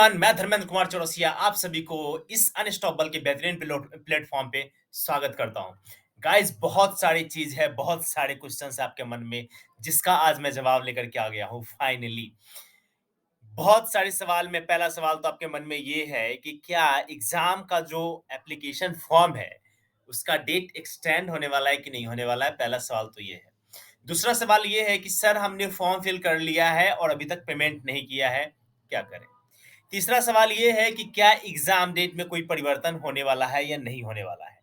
मैं धर्मेंद्र कुमार चौरसिया आप सभी को इस अनस्टॉपेबल के बेहतरीन प्लेटफॉर्म पे स्वागत करता हूं। गाइस, बहुत सारी चीज है, बहुत सारे क्वेश्चंस है आपके मन में, जिसका आज मैं जवाब लेकर के आ गया हूं फाइनली। बहुत सारे सवाल में पहला सवाल तो आपके मन में ये है कि क्या एग्जाम का जो एप्लीकेशन फॉर्म है, उसका डेट एक्सटेंड होने वाला है कि नहीं होने वाला है। पहला सवाल तो ये है। दूसरा सवाल ये है कि सर, हमने फॉर्म फिल कर लिया है और अभी तक पेमेंट नहीं किया है, क्या करें। तीसरा सवाल ये है कि क्या एग्जाम डेट में कोई परिवर्तन होने वाला है या नहीं होने वाला है,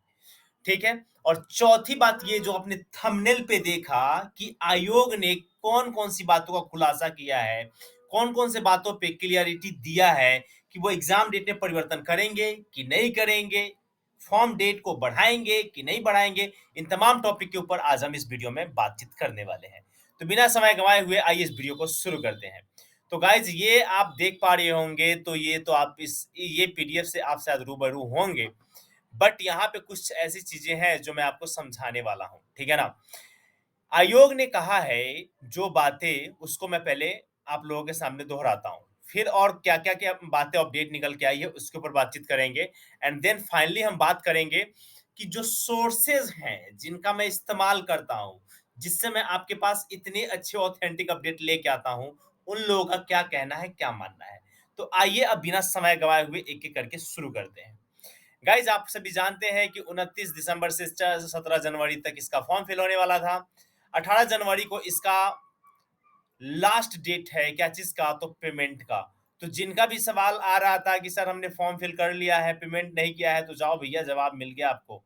ठीक है। और चौथी बात ये, जो आपने थंबनेल पे देखा कि आयोग ने कौन कौन सी बातों का खुलासा किया है, कौन कौन से बातों पे क्लियरिटी दिया है कि वो एग्जाम डेट में परिवर्तन करेंगे कि नहीं करेंगे, फॉर्म डेट को बढ़ाएंगे कि नहीं बढ़ाएंगे। इन तमाम टॉपिक के ऊपर आज हम इस वीडियो में बातचीत करने वाले हैं। तो बिना समय गंवाए हुए आइए इस वीडियो को शुरू करते हैं। तो गाइज, ये आप देख पा रहे होंगे, तो ये तो आप इस ये पीडीएफ से आप शायद रूबरू होंगे, बट यहाँ पे कुछ ऐसी चीजें हैं जो मैं आपको समझाने वाला हूँ, ठीक है ना। आयोग ने कहा है जो बातें, उसको मैं पहले आप लोगों के सामने दोहराता हूँ, फिर और क्या क्या क्या बातें अपडेट निकल के आई है उसके ऊपर बातचीत करेंगे। एंड देन फाइनली हम बात करेंगे कि जो सोर्सेज हैं जिनका मैं इस्तेमाल करता हूँ, जिससे मैं आपके पास इतने अच्छे ऑथेंटिक अपडेट लेके आता हूँ, उन लोगों का क्या कहना है, क्या मानना है। तो आइए अब बिना समय गवाए हुए एक एक करके शुरू करते हैं। गाइज, आप सभी जानते हैं कि 29 दिसंबर से 17 जनवरी तक इसका फॉर्म फिल होने वाला था। 18 जनवरी को इसका लास्ट डेट है, क्या चीज का, तो पेमेंट का। तो जिनका भी सवाल आ रहा था कि सर, हमने फॉर्म फिल कर लिया है, पेमेंट नहीं किया है, तो जाओ भैया, जवाब मिल गया आपको।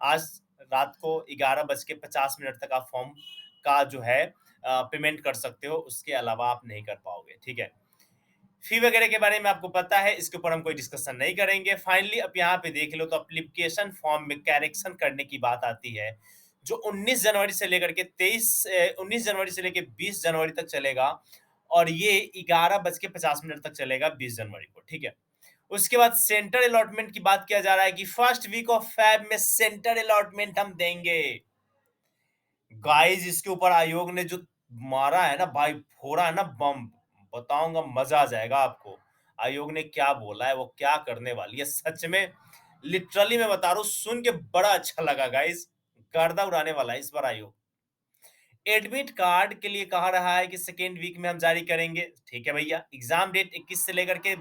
आज रात को 11:50 तक आप फॉर्म का जो है पेमेंट कर सकते हो, उसके अलावा आप नहीं कर पाओगे, ठीक है। फी वगैरह के बारे में आपको पता है, इसके ऊपर हम कोई डिस्कशन नहीं करेंगे। फाइनली अब यहाँ पे देख लो, तो एप्लीकेशन फॉर्म में करेक्शन करने की बात आती है, जो 19 जनवरी से लेकर के 19 जनवरी से लेकर 20 जनवरी तक चलेगा, और ये 11:50 तक चलेगा 20 जनवरी को, ठीक है। उसके बाद सेंटर अलॉटमेंट की बात किया जा रहा है कि फर्स्ट वीक ऑफ फेब में सेंटर अलॉटमेंट हम देंगे। गाइस, इसके ऊपर आयोग ने जो मारा है ना भाई, फोड़ा है ना बम, बताऊंगा, मजा आ जाएगा आपको। आयोग ने क्या बोला है, वो क्या करने वाली है, सच में लिटरली मैं बता रहा हूँ, सुन के बड़ा अच्छा लगा गाइस। गर्दा उड़ाने वाला है इस बार आयोग। एडमिट कार्ड के लिए कहा रहा है कि सेकेंड वीक में हम जारी करेंगे, ठीक है भैया। एग्जाम डेट 21 से लेकर के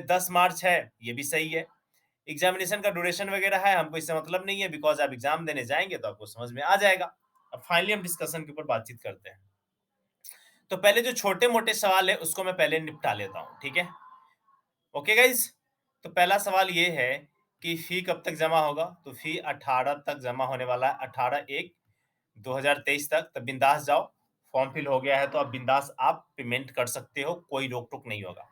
10 मार्च है, ये भी सही है। एग्जामिनेशन का ड्यूरेशन वगैरह है, हमको इससे मतलब नहीं है, बिकॉज आप एग्जाम देने जाएंगे तो आपको समझ में आ जाएगा। अब फाइनली हम डिस्कशन के ऊपर बातचीत करते हैं। तो पहले जो छोटे मोटे सवाल है उसको मैं पहले निपटा लेता हूँ, ठीक है। ओके गाइज, तो पहला सवाल ये है कि फी कब तक जमा होगा। तो फी 18 तक जमा होने वाला है, 18/1/2023 तक। तो बिंदास जाओ, फॉर्म फिल हो गया है तो अब बिंदास आप पेमेंट कर सकते हो, कोई रोक टोक नहीं होगा।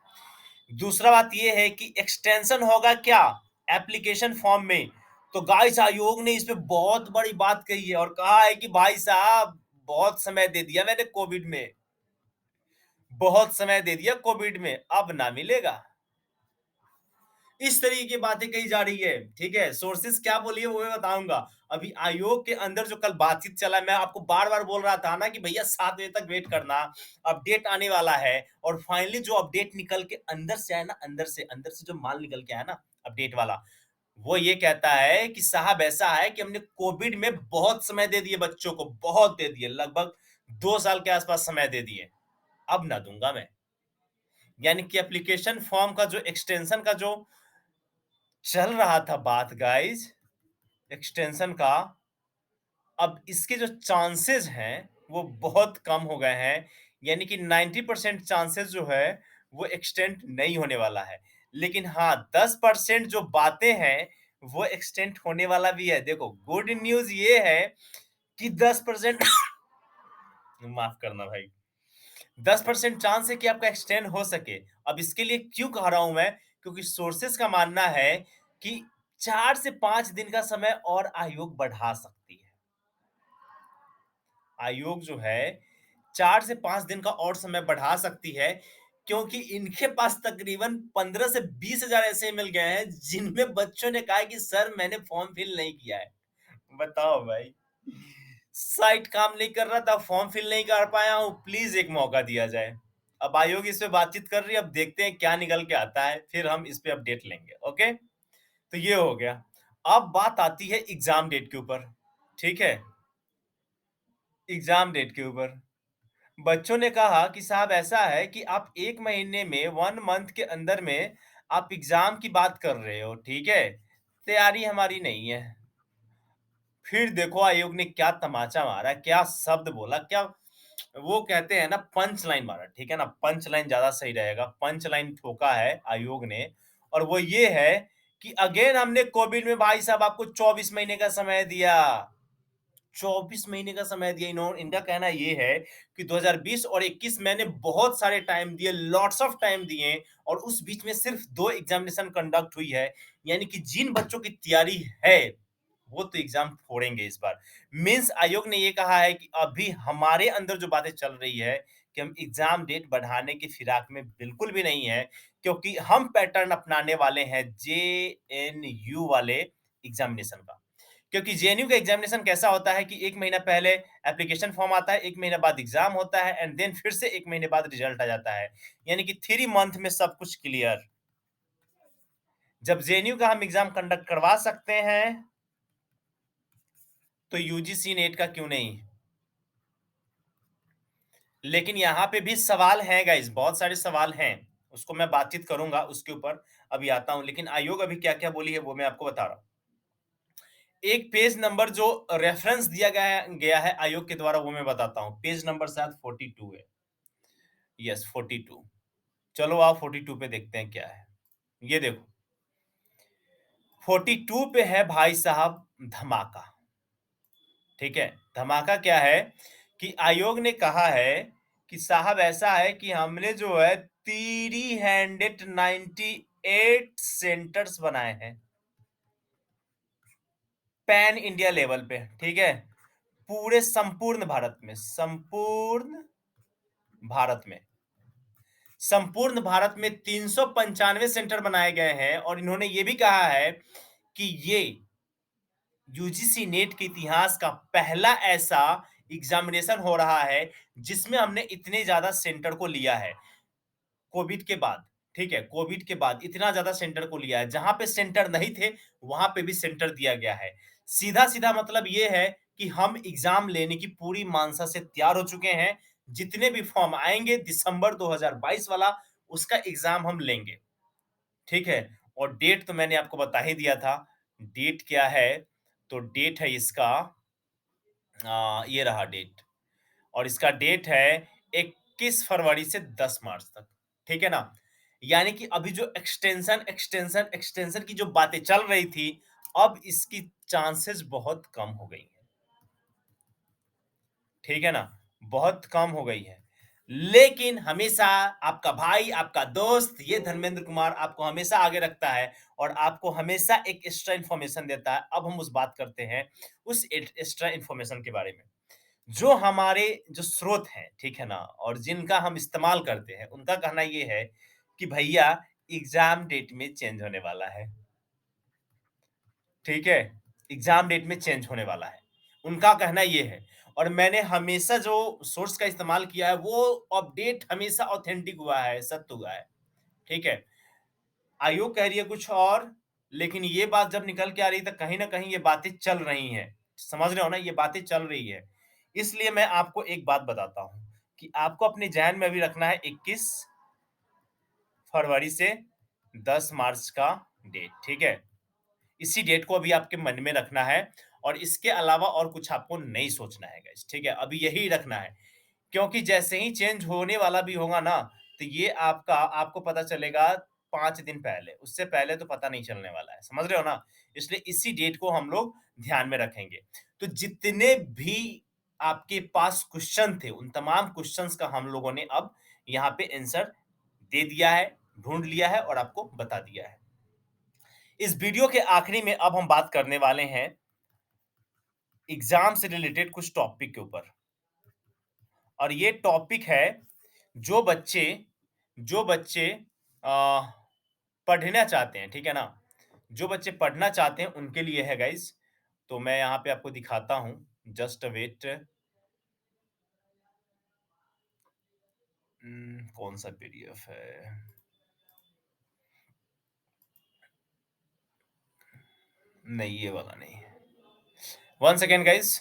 दूसरा बात यह है कि एक्सटेंशन होगा क्या एप्लीकेशन फॉर्म में। तो गाइस, आयोग ने इस पे बहुत बड़ी बात कही है और कहा है कि भाई साहब, बहुत समय दे दिया मैंने कोविड में, बहुत समय दे दिया कोविड में, अब ना मिलेगा। इस तरीके की बातें कही जा रही है, ठीक है। सोर्सेस क्या बोली है वो मैं बताऊंगा। अभी आयोग के अंदर जो कल बातचीत चला, मैं आपको बार बार बोल रहा था ना कि भैया 7 बजे तक वेट करना, अपडेट आने वाला है। और फाइनली जो अपडेट निकल के अंदर से आया ना, अंदर से जो माल निकल के आया ना अपडेट वाला, वो ये कहता है कि साहब, ऐसा है कि हमने कोविड में बहुत समय दे दिए बच्चों को, बहुत दे दिए, लगभग 2 साल के आसपास समय दे दिए, अब ना दूंगा मैं। यानी कि एप्लीकेशन फॉर्म का जो एक्सटेंशन का जो चल रहा था बात गाइस, एक्सटेंशन का, अब इसके जो चांसेस हैं वो बहुत कम हो गए हैं। यानी कि 90% चांसेस जो है वो एक्सटेंड नहीं होने वाला है। लेकिन हाँ, 10% जो बातें हैं वो एक्सटेंड होने वाला भी है। देखो, गुड न्यूज ये है कि 10% माफ करना भाई, 10% चांस है कि आपका एक्सटेंड हो सके। अब इसके लिए क्यों कह रहा हूं मैं, क्योंकि सोर्सेस का मानना है कि 4 से 5 दिन का समय और आयोग बढ़ा सकती है। आयोग जो है 4 से 5 दिन का और समय बढ़ा सकती है, क्योंकि इनके पास तकरीबन 15 से 20 हजार ऐसे मिल गए हैं जिनमें बच्चों ने कहा है कि सर, मैंने फॉर्म फिल नहीं किया है। बताओ भाई, साइट काम नहीं कर रहा था, फॉर्म फिल नहीं कर पाया हूं, प्लीज एक मौका दिया जाए। अब आयोग इस पे बातचीत कर रही है, अब देखते हैं क्या निकल के आता है, फिर हम इस पे अपडेट लेंगे, ओके? तो ये हो गया। अब बात आती है एग्ज़ाम डेट के ऊपर, ठीक है? एग्ज़ाम डेट के ऊपर। बच्चों ने कहा कि साहब ऐसा है कि आप 1 महीने में 1 मंथ के अंदर में आप एग्ज़ाम की बात कर रहे हो, ठीक है? तैयारी हमारी नहीं है। फिर देखो आयोग ने क्या तमाचा मारा, क्या शब्द बोला, क्या वो कहते हैं ना पंच लाइन मारा, ठीक है ना? पंच लाइन ज़्यादा सही रहेगा। पंच लाइन ठोका है आयोग ने और वो ये है कि अगेन हमने कोविड में भाई साहब आपको 24 महीने का समय दिया। 24 महीने का समय दिया इनका कहना ये है कि 2020 और 21 मैंने बहुत सारे टाइम दिए, लॉट्स ऑफ टाइम दिए और उस बीच में सिर्फ 2 एग्जामिनेशन कंडक्ट हुई है। यानी कि जिन बच्चों की तैयारी है, वो तो एग्जाम फोड़ेंगे इस बार। मीन्स आयोग ने ये कहा है कि अभी हमारे अंदर जो बातें चल रही है कि हम एग्जाम डेट बढ़ाने की फिराक में बिल्कुल भी नहीं है, क्योंकि हम पैटर्न अपनाने वाले हैं जेएनयू वाले एग्जामिनेशन का। क्योंकि जेएनयू का एग्जामिनेशन कैसा होता है कि 1 महीना पहले एप्लीकेशन फॉर्म आता है, 1 महीना बाद एग्जाम होता है एंड देन फिर से 1 महीने बाद रिजल्ट आ जाता है। यानी कि 3 मंथ में सब कुछ क्लियर। जब जेएनयू का हम एग्जाम कंडक्ट करवा सकते हैं, तो यूजीसी नेट का क्यों नहीं? लेकिन यहाँ पे भी सवाल हैं गाइस, बहुत सारे सवाल हैं। उसको मैं बातचीत करूँगा उसके ऊपर, अभी आता हूँ। लेकिन आयोग अभी क्या-क्या बोली है वो मैं आपको बता रहा हूँ। एक पेज नंबर जो रेफरेंस दिया गया है आयोग के द्वारा वो मैं बताता हूँ। पेज नंबर शायद 42 है। यस 42। चलो आओ 42 पे देखते हैं क्या है। ये देखो 42 पे है भाई साहब धमाका, ठीक है? धमाका क्या है कि आयोग ने कहा है कि साहब ऐसा है कि हमने जो है 398 सेंटर्स बनाए हैं पैन इंडिया लेवल पे, ठीक है? पूरे भारत में संपूर्ण भारत में 395 सेंटर बनाए गए हैं और इन्होंने ये भी कहा है कि ये यूजीसी नेट के इतिहास का पहला ऐसा एग्जामिनेशन हो रहा है जिसमें हमने इतने ज्यादा सेंटर को लिया है कोविड के बाद। ठीक है, कोविड के बाद इतना ज्यादा सेंटर को लिया है, जहां पे सेंटर नहीं थे वहां पे भी सेंटर दिया गया है। सीधा सीधा मतलब ये है कि हम एग्जाम लेने की पूरी मानसा से तैयार हो चुके हैं। जितने भी फॉर्म आएंगे दिसंबर 2022 वाला, उसका एग्जाम हम लेंगे। ठीक है, और डेट तो मैंने आपको बता ही दिया था। डेट क्या है? तो डेट है इसका, ये रहा डेट, और इसका डेट है 21 फरवरी से 10 मार्च तक। ठीक है ना? यानी कि अभी जो एक्सटेंशन की जो बातें चल रही थी, अब इसकी चांसेस बहुत कम हो गई हैं। ठीक है ना? बहुत कम हो गई है। लेकिन हमेशा आपका भाई, आपका दोस्त ये धर्मेंद्र कुमार आपको हमेशा आगे रखता है और आपको हमेशा एक एक्स्ट्रा इन्फॉर्मेशन देता है। अब हम उस बात करते हैं उस एक्स्ट्रा इन्फॉर्मेशन के बारे में। जो हमारे जो स्रोत हैं, ठीक है ना? और जिनका हम इस्तेमाल करते हैं, उनका कहना ये है कि भैया एग्ज़ाम डेट में चेंज होने वाला है। ठीक है? एग्ज़ाम डेट में चेंज होने वाला है। उनका कहना ये है और मैंने हमेशा जो सोर्स का इस्तेमाल किया है, वो अपडेट हमेशा ऑथेंटिक हुआ है, सत्य हुआ है। ठीक है? आयोग कह रही है कुछ और, लेकिन ये बात जब निकल के आ रही है, तो कहीं न कहीं ये बातें चल रही हैं। समझ रहे हो ना? ये बातें चल रही है। इसलिए मैं आपको एक बात बताता हूँ कि आपको अपने ज़हन में अभी रखना है 21 फरवरी से 10 मार्च का डेट, ठीक है? इसी डेट को अभी आपके मन में रखना है और इसके अलावा और कुछ आपको नहीं सोचना है गाइस, ठीक है? अभी यही रखना है, क्योंकि जैसे ही चेंज होने वाला भी होगा ना, तो ये आपको पता चलेगा 5 दिन पहले, उससे पहले तो पता नहीं चलने वाला है, समझ रहे हो ना? इसलिए इसी डेट को हम लोग ध्यान में रखेंगे। तो जितने भी आपके पास क्वेश्चन थे, उन तमाम क्वेश्चंस का हम लोगों ने अब यहाँ पे आंसर दे दिया है, ढूँढ लिया है और आपको बता दिया है। इस वीडियो के आखिरी में अब हम बात करने वाले हैं एग्ज़ाम से रिलेटेड कुछ टॉपिक के ऊपर। और ये टॉपिक है जो बच्चे जो बच्चे अ, पढ़ना चाहते हैं, ठीक है ना? जो बच्चे पढ़ना चाहते हैं उनके लिए है गाइज़। तो मैं यहाँ पे आपको दिखाता हूँ, जस्ट वेट। कौन सा पीडीएफ है? नहीं, ये वाला नहीं। One second guys.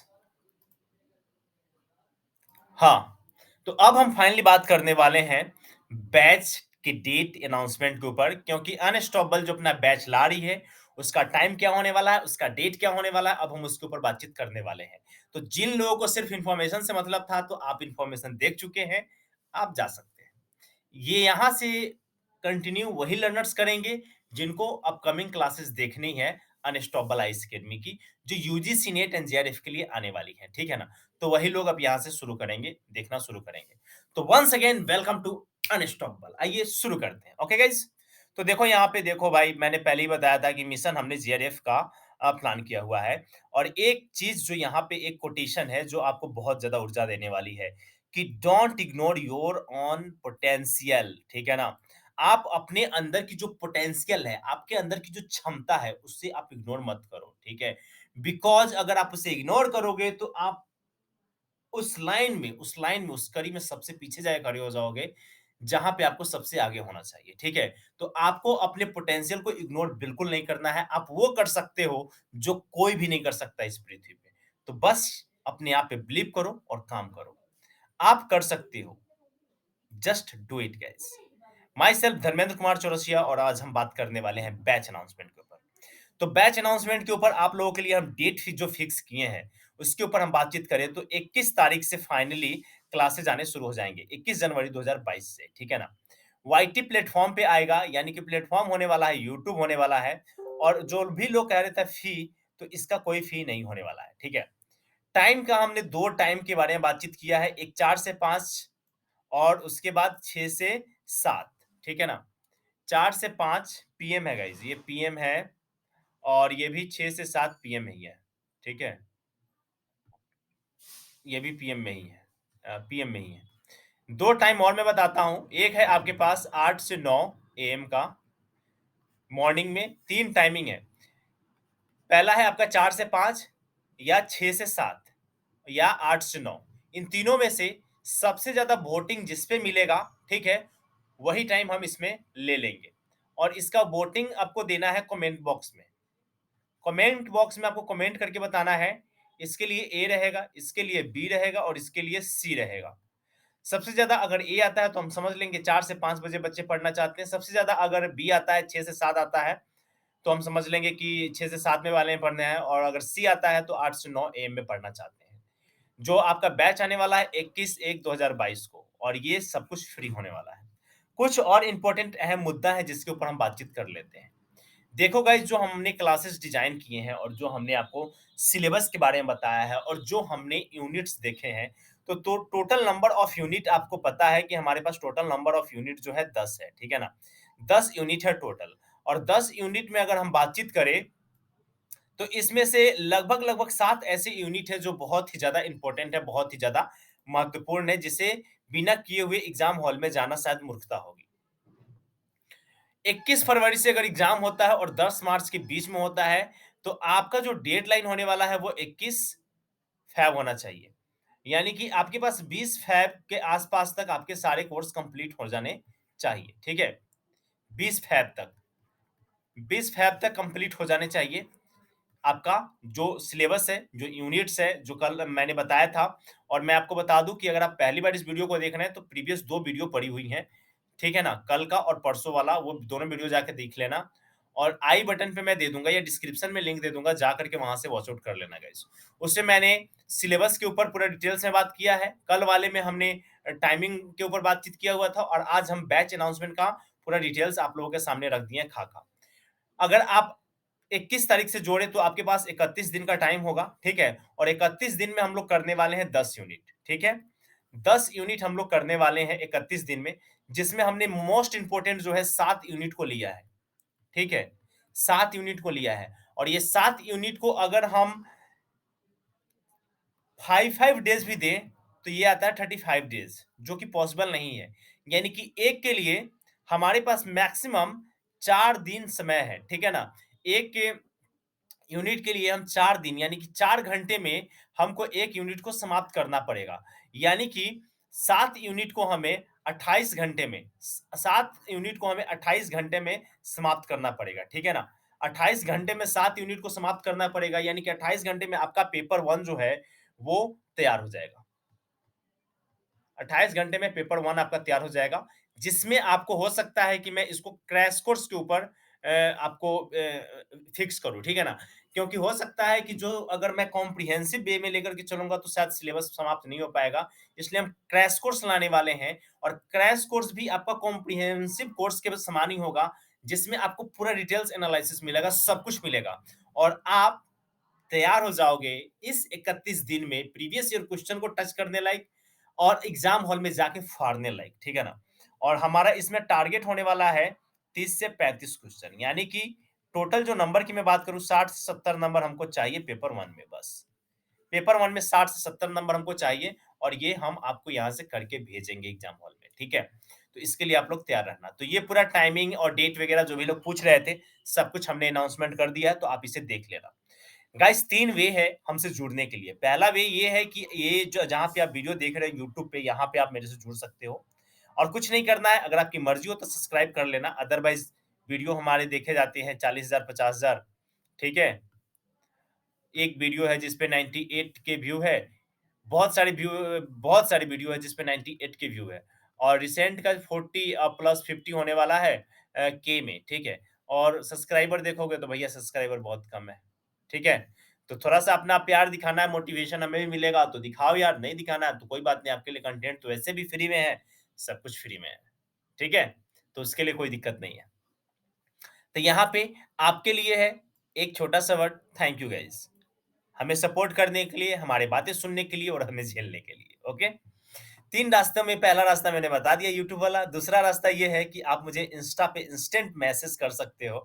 हाँ, तो अब हम फाइनली बात करने वाले हैं बैच की डेट अनाउंसमेंट के ऊपर, क्योंकि अनस्टॉपेबल जो अपना बैच ला रही है, उसका टाइम क्या होने वाला है, उसका डेट क्या होने वाला है, अब हम उसके ऊपर बातचीत करने वाले हैं। तो जिन लोगों को सिर्फ इन्फॉर्मेशन से मतलब था, तो आप इन्फॉर्मेशन देख चुके हैं, आप जा सकते हैं। ये यहाँ से कंटिन्यू वही लर्नर्स करेंगे जिनको अपकमिंग क्लासेस देखनी है अनस्टॉपेबल आईएएस एकेडमी की, जो यूजीसी नेट एंड जेआरएफ के लिए आने वाली है, ठीक है ना? तो वही लोग अब यहाँ से शुरू करेंगे, देखना शुरू करेंगे। तो once again welcome to Unstoppable. आइए शुरू करते हैं। ओके गाइस, तो देखो यहाँ पे देखो भाई, मैंने पहले ही बताया था कि मिशन हमने जेआरएफ का प्लान किया हुआ है। और एक चीज जो यहाँ पे एक कोटेशन है जो आपको बहुत ज्यादा ऊर्जा देने वाली है कि don't ignore your on potential, ठीक है ना? आप अपने अंदर की जो पोटेंशियल है, आपके अंदर की जो क्षमता है, उससे आप इग्नोर मत करो, ठीक है? बिकॉज़ अगर आप उसे इग्नोर करोगे तो आप उस लाइन में, उस कड़ी में सबसे पीछे जाके खड़े हो जाओगे, जहाँ पे आपको सबसे आगे होना चाहिए, ठीक है? तो आपको अपने पोटेंशियल को इग्नोर बिल्कुल नहीं करना है। आप वो कर सकते हो, जो कोई भी नहीं कर सकता इस पृथ्वी पे। तो बस अपने आप पे बिलीव करो और काम करो। आप कर सकते हो। Just do it guys. My self Dharmendra Kumar Chaurasia, और आज हम बात करने वाले हैं बैच अनाउंसमेंट के ऊपर। तो बैच अनाउंसमेंट के ऊपर आप लोगों के लिए हम डेट जो फिक्स किए हैं, उसके ऊपर हम बातचीत करें तो 21 तारीख से फाइनली क्लासेज आने शुरू हो जाएंगे, 21 जनवरी 2022 से, ठीक है ना? वाईटी प्लेटफॉर्म पे आएगा, यानी कि प्लेटफॉर्म होने वाला है, यूट्यूब होने वाला है। और जो भी लोग कह रहे थे फी, तो इसका कोई फी नहीं होने वाला है, ठीक है? टाइम का हमने दो टाइम के बारे में बातचीत किया है, एक 4 से 5 और उसके बाद 6 से 7, ठीक है ना? 4 से 5 पीएम है गाइज, ये पीएम है। और ये भी 6 से 7 पीएम ही है, ठीक है? ये भी पीएम में ही है, पीएम में ही है। दो टाइम और मैं बताता हूँ, एक है आपके पास 8 से 9 एएम का, मॉर्निंग में तीन टाइमिंग है। पहला है आपका 4 से 5 या 6 से 7 या 8 से 9। इन तीनों में से सबसे ज्यादा वोटिंग जिस पे मिलेगा, ठीक है, वही टाइम हम इसमें ले लेंगे। और इसका वोटिंग आपको देना है कमेंट बॉक्स में। कमेंट बॉक्स में आपको कमेंट करके बताना है, इसके लिए ए रहेगा, इसके लिए बी रहेगा और इसके लिए सी रहेगा। सबसे ज्यादा अगर ए आता है तो हम समझ लेंगे 4 से 5 बजे बच्चे पढ़ना चाहते हैं। सबसे ज्यादा अगर बी आता है, 6 से 7 आता है, तो हम समझ लेंगे कि 6 से 7 में वाले में पढ़ने हैं। और अगर सी आता है तो 8 से 9 एएम में पढ़ना चाहते हैं। जो आपका बैच आने वाला है 21/1/2022 को, और ये सब कुछ फ्री होने वाला है। कुछ और इंपॉर्टेंट अहम मुद्दा है जिसके ऊपर हम बातचीत कर लेते हैं। देखो गाइस, जो हमने क्लासेस डिजाइन किए हैं और जो हमने आपको सिलेबस के बारे में बताया है और जो हमने यूनिट्स देखे हैं, तो टोटल नंबर ऑफ यूनिट आपको पता है कि हमारे पास टोटल नंबर ऑफ यूनिट जो है 10 है, ठीक है ना? 10 यूनिट है टोटल। और 10 यूनिट में अगर हम बातचीत करें, तो इसमें से लगभग-लगभग 7 ऐसे यूनिट है जो बहुत ही ज़्यादा इम्पोर्टेंट है, बहुत ही ज़्यादा महत्वपूर्ण है, जिसे बिना किए हुए एग्ज़ाम हॉल में जाना शायद मूर्खता होगी। 21 फरवरी से अगर एग्ज़ाम होता है और 10 मार्च के बीच में होता है, तो आपका जो डेडलाइन होने वाला है वो 21 फ़ैब होना चाहिए। यानी कि आपके पास 20 फ़ैब के आस-पास तक आपके सारे कोर्स कंप्लीट हो जाने चाहिए, ठीक है? 20 फ़ैब तक, 20 फ़ैब तक कंप्लीट हो जाने चाहिए। आपका जो सिलेबस है, जो यूनिट्स है, जो कल मैंने बताया था। और मैं आपको बता दूँ कि अगर आप पहली बार इस वीडियो को देख रहे हैं, तो प्रीवियस 2 वीडियो पड़ी हुई हैं, ठीक है ना? कल का और परसों वाला, वो दोनों वीडियो जाके देख लेना। और आई बटन पे मैं दे दूँगा या डिस्क्रिप्शन में लिंक दे दूँगा, जा करके वहाँ से वॉच आउट कर लेना गाइस। उससे मैंने सिलेबस के ऊपर पूरा डिटेल्स में बात किया है। कल वाले में हमने टाइमिंग के ऊपर बातचीत किया हुआ था, और आज हम बैच अनाउंसमेंट का पूरा डिटेल्स आप लोगों के सामने रख दिए हैं खाका। अगर आप 21 तारीख से जोड़े तो आपके पास 31 दिन का टाइम होगा, ठीक है? और 31 दिन में हम लोग करने वाले हैं 10 यूनिट, ठीक है? 10 यूनिट हम लोग करने वाले हैं 31 दिन में, जिसमें हमने मोस्ट इम्पोर्टेंट जो है 7 यूनिट को लिया है, ठीक है? 7 यूनिट को लिया है। और ये 7 यूनिट को अगर हम 5 डेज भी दें, तो ये आता है 35 डेज, जो कि पॉसिबल नहीं है। यानी कि एक के लिए हमारे पास मैक्सिमम 4 दिन समय है, ठीक है ना? एक के यूनिट के लिए हम 4 दिन, यानी कि 4 घंटे में हमको 1 यूनिट को समाप्त करना पड़ेगा। यानी कि 7 यूनिट को हमें 28 घंटे में 7 यूनिट को हमें 28 घंटे में समाप्त करना पड़ेगा, ठीक है ना? 28 घंटे में 7 यूनिट को समाप्त करना पड़ेगा, यानी कि 28 घंटे में आपका पेपर 1 जो है, वो तैयार हो जाएगा। 28 घंटे में पेपर 1 आपका तैयार हो जाएगा, जिसमें आपको हो सकता है कि मैं इसको क्रैश कोर्स के ऊपर आपको फिक्स करूँ, ठीक है ना? क्योंकि हो सकता है कि जो अगर मैं कॉम्प्रिहेंसिव वे में लेकर के चलूँगा तो शायद सिलेबस समाप्त नहीं हो पाएगा, इसलिए हम क्रैश कोर्स लाने वाले हैं और क्रैश कोर्स भी आपका कॉम्प्रिहेंसिव कोर्स के समान ही होगा, जिसमें आपको पूरा डिटेल्स एनालिसिस मिलेगा, सब कुछ मिलेगा और आप तैयार हो जाओगे इस 31 दिन में प्रीवियस ईयर क्वेश्चन को टच करने लायक और एग्जाम हॉल में जाके फाड़ने लायक, ठीक है ना? और हमारा इसमें टारगेट होने वाला है 30 से 35 क्वेश्चन, यानी कि टोटल जो नंबर की मैं बात करूँ 60 से 70 नंबर हमको चाहिए पेपर 1 में बस। पेपर 1 में 60 से 70 नंबर हमको चाहिए और ये हम आपको यहाँ से करके भेजेंगे एग्जाम हॉल में, ठीक है? तो इसके लिए आप लोग तैयार रहना। तो ये पूरा टाइमिंग और डेट वगैरह जो भी लोग पूछ रहे थे, सब कुछ हमने अनाउंसमेंट कर दिया है, तो आप इसे देख लेना। गाइस 3 वे है हमसे जुड़ने के लिए। पहला वे ये है कि ये जो जहाँ पे आप वीडियो देख रहे हैं यूट्यूब पे, यहाँ पे आप मेरे से जुड़ सकते हो और कुछ नहीं करना है, अगर आपकी मर्ज़ी हो तो सब्सक्राइब कर लेना, अदरवाइज़ वीडियो हमारे देखे जाते हैं 40,000 50,000, ठीक है? एक वीडियो है जिस पे 98 के व्यू है, बहुत सारी वीडियो है जिस पे 98 के व्यू है और रिसेंट का 40 प्लस 50 होने वाला है के में, ठीक है? और सब्सक्राइबर देखोगे तो भैया सब्सक्राइबर बहुत कम है, ठीक है? तो थोड़ा-सा अपना प्यार दिखाना है, मोटिवेशन हमें भी मिलेगा तो दिखाओ यार, नहीं दिखाना है तो कोई बात नहीं, आपके लिए कंटेंट तो वैसे भी फ्री में है, सब कुछ फ्री में है, ठीक है? तो उसके लिए कोई दिक्कत नहीं है। तो यहाँ पे आपके लिए है एक छोटा-सा वर्ड, थैंक यू गाइज़। हमें सपोर्ट करने के लिए, हमारी बातें सुनने के लिए और हमें झेलने के लिए, ओके? 3 रास्तों में पहला रास्ता मैंने बता दिया यूट्यूब वाला, दूसरा रास्ता ये है कि आप मुझे इंस्टा पे इंस्टेंट मैसेज कर सकते हो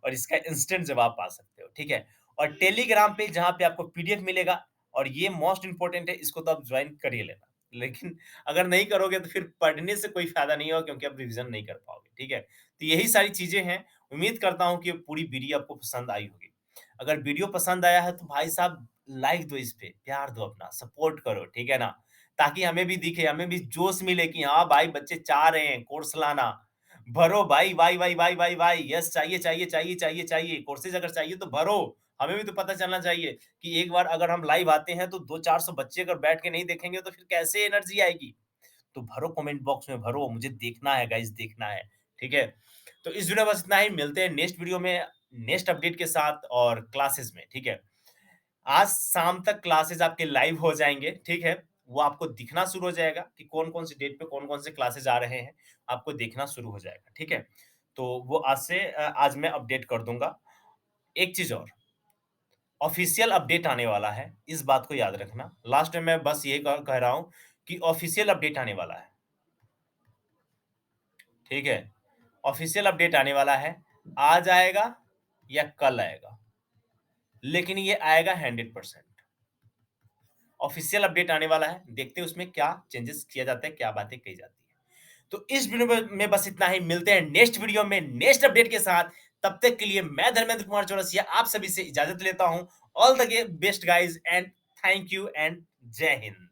और इसका इंस्टेंट जवाब पा सकते हो, ठीक है? और टेलीग्राम पे जहाँ पे आपको पीडीएफ मिलेगा और ये मोस्ट इम्पोर्टेंट है, इसको तो आप जॉइन कर ही लेना। लेकिन अगर नहीं करोगे तो फिर पढ़ने से कोई फ़ायदा नहीं होगा क्योंकि आप रिवीज़न नहीं कर पाओगे, ठीक है? तो यही सारी चीज़ें हैं, उम्मीद करता हूँ कि पूरी वीडियो आपको पसंद आई होगी। अगर वीडियो पसंद आया है तो भाई साहब लाइक दो इस पे, प्यार दो अपना, सपोर्ट करो, ठीक है ना? ताकि हमें भी दिखे, हमें भी जोश मिले कि हाँ भाई बच्चे चाह रहे हैं कोर्स लाना। भरो भाई, वाई, वाई, वाई, वाई, वाई, यस चाहिए, चाहिए, चाहिए, चाहिए, चाहिए। कोर्सेज़ अगर चाहिए तो भरो। हमें भी तो पता चलना चाहिए कि एक बार अगर हम लाइव आते हैं तो 200-400 बच्चे अगर बैठ के नहीं देखेंगे तो फिर कैसे एनर्जी आएगी? तो भरो कमेंट बॉक्स में भरो, मुझे देखना है गाइस देखना है, ठीक है? तो इस वीडियो में बस इतना ही, मिलते हैं नेक्स्ट वीडियो में, नेक्स्ट अपडेट के साथ और क्लासेस में, ठीक है? आज शाम तक क्लासेस आपके लाइव हो जाएँगे, ठीक है? वो आपको दिखना शुरू हो जाएगा कि कौन-कौन सी डेट पे कौन-कौन से क्लासेस आ रहे हैं, आपको देखना शुरू हो जाएगा, ठीक है? तो वो आज से आज मैं अपडेट कर दूँगा। एक चीज़ और, ऑफ़िशियल अपडेट आने वाला है, इस बात को याद रखना। लास्ट में मैं बस यही कह रहा हूँ कि ऑफ़िशियल अपडेट आने वाला है, ठीक है? ऑफ़िशियल अपडेट आने वाला है, आज आएगा या कल आएगा, लेकिन ये आएगा 100%। ऑफ़िशियल अपडेट आने वाला है, देखते हैं उसमें क्या चेंजेस किया जाता है, क्या बातें कही जाती हैं। तो इस वीडियो में बस इतना ही, मिलते हैं नेक्स्ट वीडियो में नेक्स्ट अपडेट के साथ। तब तक के लिए मैं धर्मेंद्र कुमार चौरसिया आप सभी से इजाज़त लेता हूँ। All the best guys and thank you and जय हिंद।